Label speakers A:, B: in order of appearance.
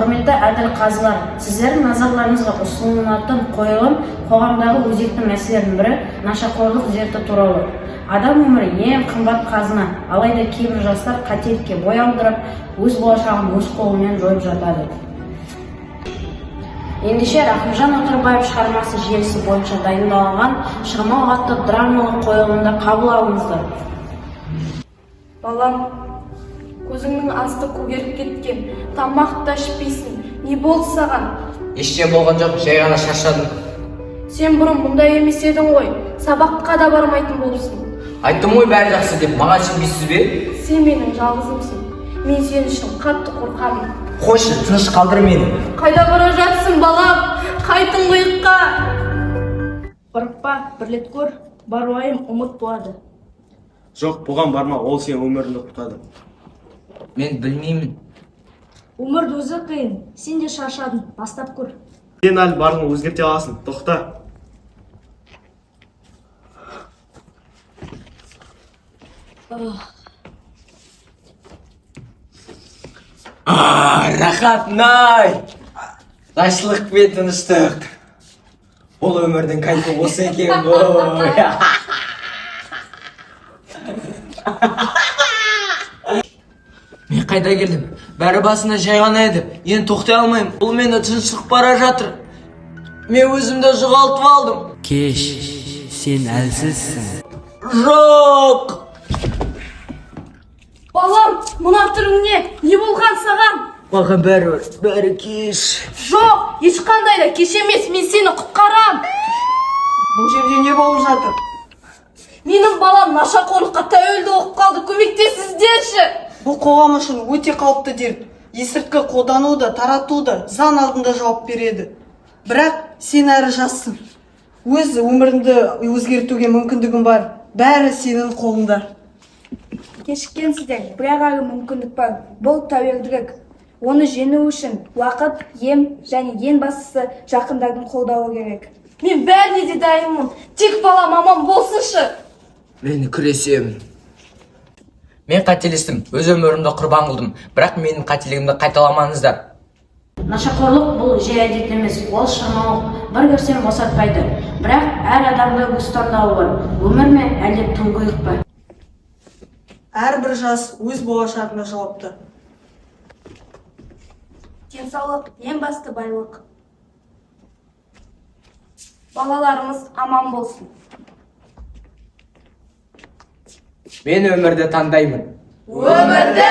A: Құрметті әділ қазылар, сіздердің назарларыңызға ұсынылатын қойылым қоғамдағы өзекті мәселелердің бірі нашақорлық дерті туралы. Адам өмірі ең қымбат қазына, алайда кейбір жастар қателікке бой алдырып, өз болашағын өз қолымен жойып жатады. Ендеше Рахымжан Отарбаев шығармасы желісі бойынша дайындалған Шырмауық атты драмалық қойылымды қабыл алыңыздар.
B: Балам, көзіңнің асты көгеріп кеткен, тамақ та ішпейсің. Не болды саған?
C: Ештеңе болған жоқ, жай ғана шаршадым.
B: Сен бұрын мұндай емес едің ғой, сабаққа да бармайтын болыпсың.
C: Айттым ғой бәрі жақсы деп, маған сенбейсіз бе?
B: Сен менің жалғызымсың. Мен сен үшін қатты қорқамын.
C: Қойшы, тыныш қалдыр мені.
B: Қайда бара жатсың, балам? Қайтың ұйыққа.
D: Қорықпа, бірлет көр, бар уайым ұмыт болады.
E: Жоқ, бұған барма, ол сен өміріңді құртады.
C: Мен білмеймін.
D: Өмірді өзі қиын, сен де шаршадың, бастап көр.
E: Сен әлі барың өзгерте аласың, тоқта.
C: Рахат-най! Тыныштық пен тыныштық. Ол өмірдің кайфы осы екен ғой. Мен қайда келдім? Бәрі басында жай ғана еді. Енді тоқтай алмаймын. Бұл мені тыныштық бара жатыр. Мен өзімді жоғалтып алдым.
F: Кеш, сен әлсізсің.
C: Жоқ!
B: Балам, мына түрің не? Не болған саған?
C: Маған бәрі кеш.
B: Жоқ, ешқандай да кеш емес, мен сені құтқарам.
G: Бұл жерде не болып жатыр?
B: Менің балам нашақорлыққа тәуелді болып қалды, көмектесіздерші.
G: Бұл қоғам үшін өте қауіпті дерт. Есірткі қолдану да, тарату да заң алдында жауап береді. Бірақ сен әрі жассың. Өз өміріңді өзгертуге мүмкіндігің бар. Бәрі сенің қолыңда.
D: Кешіккенсіздер, бірақ әлі мүмкіндік бар. Бұл тәуелділік. Оны жеңу үшін уақыт, ем және ең бастысы жақындардың қолдауы керек.
B: Мен бәріне де дайынмын. Тек балам аман болсыншы.
C: Мен күресемін. Мен қателестім, өз өмірімді құрбан қылдым, бірақ менің қателігімді қайталамаңыздар.
A: Нашақорлық бұл жай әдет емес, ол шырмауық, бір көрсем босатпайды. Бірақ әр адамда өз таңдауы бар. Өмір ме, әлде тұңғиық па?
G: Әрбір жас өз болашағына жауапты.
D: Денсаулық ең басты байлық.
B: Балаларымыз аман болсын.
C: Мен өмірді таңдаймын.
B: Өмірді